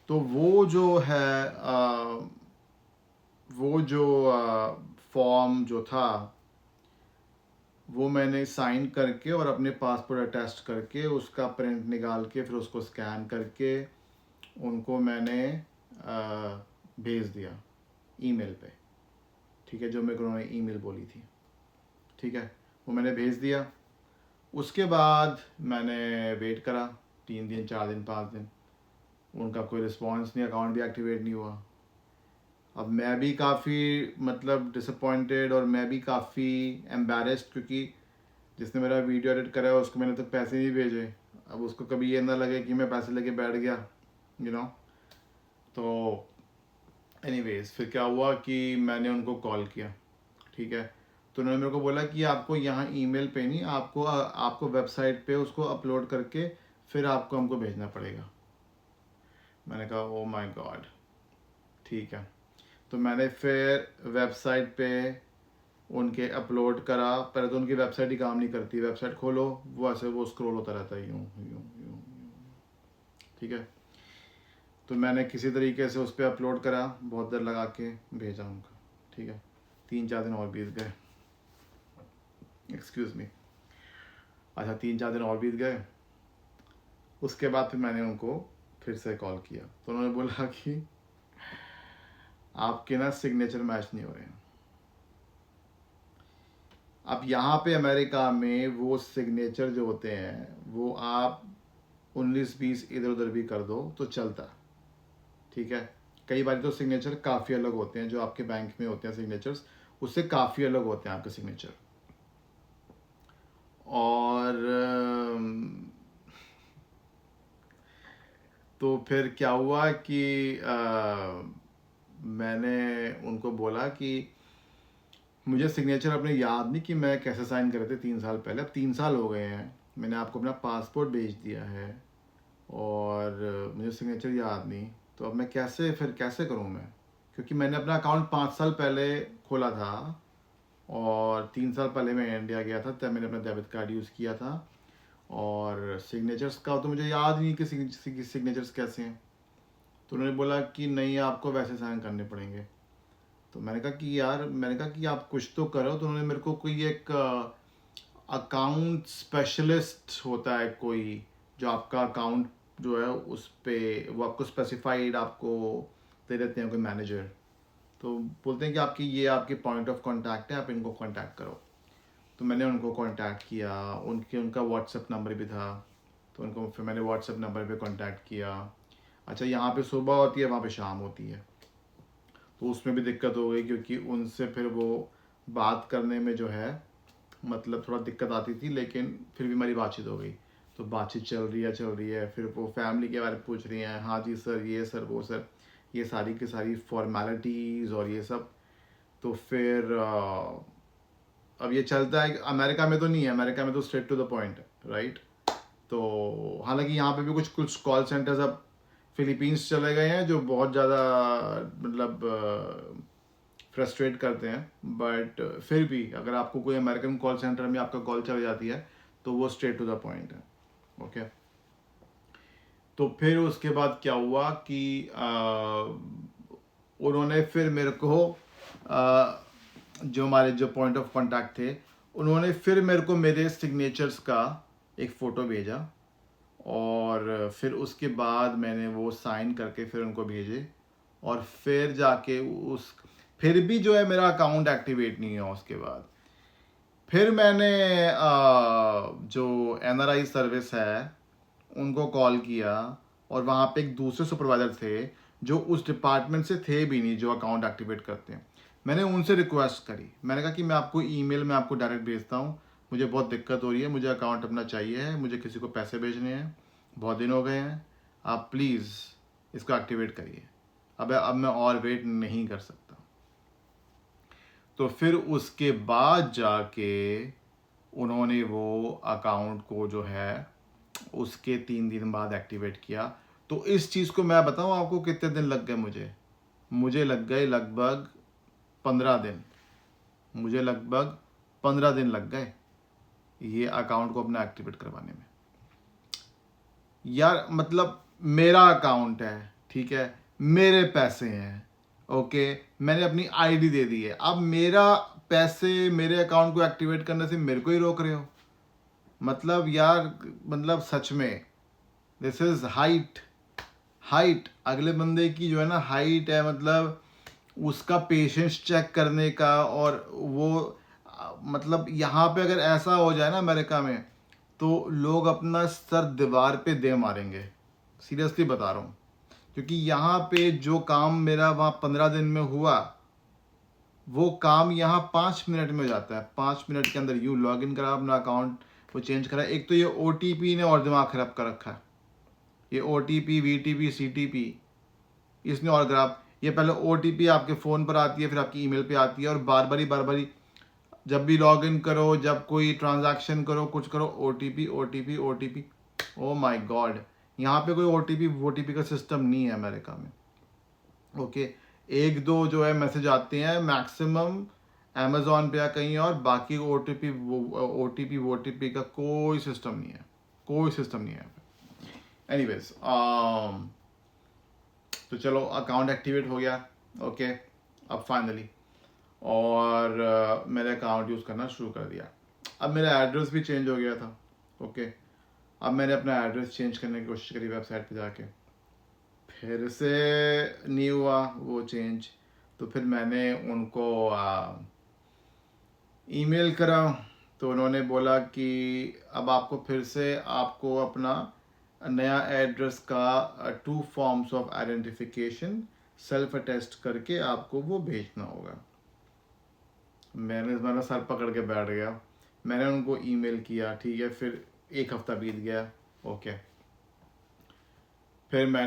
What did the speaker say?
तो वो जो है वो जो फॉर्म जो था वो मैंने साइन करके और अपने पासपोर्ट अटैच करके उसका प्रिंट निकाल के फिर उसको स्कैन करके उनको मैंने भेज दिया ईमेल पे। ठीक है, जो मेरे को उन्होंने ईमेल बोली थी, ठीक है, वो मैंने भेज दिया। उसके बाद मैंने वेट करा 3 दिन 4 दिन 5 दिन, उनका कोई रिस्पॉन्स नहीं, अकाउंट भी एक्टिवेट नहीं हुआ। अब मैं भी काफ़ी मतलब डिसअपॉइंटेड और मैं भी काफ़ी एम्बैरेस्ड, क्योंकि जिसने मेरा वीडियो एडिट करा है उसको मैंने तो पैसे नहीं भेजे। अब उसको कभी ये ना लगे कि मैं पैसे लेके बैठ गया, यू नो। तो एनीवेज फिर क्या हुआ कि मैंने उनको कॉल किया, ठीक है। तो उन्होंने मेरे को बोला कि आपको यहाँ ईमेल पे नहीं, आपको वेबसाइट पे उसको अपलोड करके फिर आपको हमको भेजना पड़ेगा। मैंने कहा ओ माय गॉड, ठीक है। तो मैंने फिर वेबसाइट पे उनके अपलोड करा। पहले तो उनकी वेबसाइट ही काम नहीं करती, वेबसाइट खोलो वो ऐसे वो स्क्रॉल होता रहता है यूं यूं यूं, ठीक है। तो मैंने किसी तरीके से उस पर अपलोड करा, बहुत देर लगा के भेजा उनको, ठीक है। 3 4 दिन और बीत गए, एक्सक्यूज़ मी। अच्छा, 3 4 दिन और बीत गए। उसके बाद फिर मैंने उनको फिर से कॉल किया, तो उन्होंने बोला कि आपके ना सिग्नेचर मैच नहीं हो रहे हैं। अब यहाँ पे अमेरिका में वो सिग्नेचर जो होते हैं वो आप 19 20 इधर उधर भी कर दो तो चलता, ठीक है। कई बार तो सिग्नेचर काफ़ी अलग होते हैं, जो आपके बैंक में होते हैं सिग्नेचर्स उससे काफ़ी अलग होते हैं आपके सिग्नेचर। और तो फिर क्या हुआ कि मैंने उनको बोला कि मुझे सिग्नेचर अपने याद नहीं कि मैं कैसे साइन करे थे 3 साल पहले। अब 3 साल हो गए हैं, मैंने आपको अपना पासपोर्ट भेज दिया है और मुझे सिग्नेचर याद नहीं। तो अब मैं कैसे करूं मैं, क्योंकि मैंने अपना अकाउंट 5 साल पहले खोला था और 3 साल पहले मैं इंडिया गया था, तब मैंने अपना डेबिट कार्ड यूज़ किया था। और सिग्नेचर्स का तो मुझे याद नहीं कि सिग्नेचर्स कैसे हैं। तो उन्होंने बोला कि नहीं, आपको वैसे साइन करने पड़ेंगे। तो मैंने कहा कि आप कुछ तो करो। तो उन्होंने मेरे को कोई एक अकाउंट स्पेशलिस्ट होता है कोई, जो आपका अकाउंट जो है उस पे वो आपको स्पेसिफाइड आपको दे देते हैं कोई मैनेजर। तो बोलते हैं कि आपकी पॉइंट ऑफ कांटेक्ट है, आप इनको कांटेक्ट करो। तो मैंने उनको कांटेक्ट किया, उनका व्हाट्सएप नंबर भी था। तो उनको फिर मैंने व्हाट्सएप नंबर पे कांटेक्ट किया। अच्छा, यहाँ पे सुबह होती है, वहाँ पे शाम होती है, तो उसमें भी दिक्कत हो गई, क्योंकि उनसे फिर वो बात करने में जो है मतलब थोड़ा दिक्कत आती थी, लेकिन फिर भी हमारी बातचीत हो गई। तो बातचीत चल रही है, फिर वो फैमिली के बारे में पूछ रही हैं, हाँ जी सर, ये सर वो सर, ये सारी की सारी फॉर्मेलिटीज़ और ये सब। तो फिर अब ये चलता है, अमेरिका में तो नहीं है, अमेरिका में तो स्ट्रेट टू द पॉइंट है, राइट। तो हालांकि यहाँ पे भी कुछ कुछ कॉल सेंटर्स अब फिलीपींस चले गए हैं, जो बहुत ज़्यादा मतलब फ्रस्ट्रेट करते हैं, बट फिर भी अगर आपको कोई अमेरिकन कॉल सेंटर में आपका कॉल चली जाती है तो वो स्ट्रेट टू द पॉइंट है, ओके। तो फिर उसके बाद क्या हुआ कि उन्होंने फिर मेरे को जो हमारे जो पॉइंट ऑफ कांटेक्ट थे, उन्होंने फिर मेरे को मेरे सिग्नेचर्स का एक फ़ोटो भेजा और फिर उसके बाद मैंने वो साइन करके फिर उनको भेजे। और फिर जाके उस फिर भी जो है मेरा अकाउंट एक्टिवेट नहीं हुआ। उसके बाद फिर मैंने जो एनआरआई सर्विस है उनको कॉल किया, और वहाँ पे एक दूसरे सुपरवाइज़र थे जो उस डिपार्टमेंट से थे भी नहीं, जो अकाउंट एक्टिवेट करते हैं। मैंने उनसे रिक्वेस्ट करी, मैंने कहा कि मैं आपको ईमेल में आपको डायरेक्ट भेजता हूँ, मुझे बहुत दिक्कत हो रही है, मुझे अकाउंट अपना चाहिए है, मुझे किसी को पैसे भेजने हैं, बहुत दिन हो गए हैं, आप प्लीज़ इसको एक्टिवेट करिए। अब मैं और वेट नहीं कर सकता। तो फिर उसके बाद जाके उन्होंने वो अकाउंट को जो है उसके 3 दिन बाद एक्टिवेट किया। तो इस चीज़ को मैं बताऊं आपको कितने दिन लग गए मुझे लग गए लगभग 15 दिन। मुझे लगभग 15 दिन लग गए ये अकाउंट को अपना एक्टिवेट करवाने में। यार मतलब मेरा अकाउंट है, ठीक है, मेरे पैसे हैं, ओके, मैंने अपनी आईडी दे दी है, अब मेरा पैसे मेरे अकाउंट को एक्टिवेट करने से मेरे को ही रोक रहे हो। मतलब यार, मतलब सच में दिस इज हाइट अगले बंदे की जो है ना हाइट है, मतलब उसका पेशेंस चेक करने का। और वो मतलब यहाँ पे अगर ऐसा हो जाए ना अमेरिका में, तो लोग अपना सर दीवार पे दे मारेंगे, सीरियसली बता रहा हूँ। क्योंकि यहाँ पे जो काम मेरा वहाँ 15 दिन में हुआ, वो काम यहाँ 5 मिनट में हो जाता है। 5 मिनट के अंदर यूँ लॉग इन करा अपना अकाउंट, वो चेंज करा। एक तो ये OTP ने और दिमाग खराब कर रखा है, ये OTP VTP CTP इसने और खराब। ये पहले OTP आपके फ़ोन पर आती है, फिर आपकी ईमेल पे आती है, और बार बारी जब भी लॉग इन करो, जब कोई ट्रांजैक्शन करो, कुछ करो, OTP। ओ माय गॉड, यहाँ पे कोई OTP का सिस्टम नहीं है अमेरिका में, ओके। एक दो जो है मैसेज आते हैं मैक्सिमम अमेजोन पे या कहीं और, बाकी OTP का कोई सिस्टम नहीं है, कोई सिस्टम नहीं है। एनीवेज, तो चलो अकाउंट एक्टिवेट हो गया, ओके, अब फाइनली। और मैंने अकाउंट यूज़ करना शुरू कर दिया। अब मेरा एड्रेस भी चेंज हो गया था, ओके। अब मैंने अपना एड्रेस चेंज करने की कोशिश करी वेबसाइट पे जाके, फिर से नहीं हुआ वो चेंज। तो फिर मैंने उनको ईमेल करा, तो उन्होंने बोला कि अब आपको फिर से आपको अपना नया एड्रेस का 2 forms of identification self attest करके आपको वो भेजना होगा। मैंने मेरा सर पकड़ के बैठ गया, मैंने उनको ईमेल किया, ठीक है। फिर 1 हफ्ता बीत गया, ओके। फिर मैंने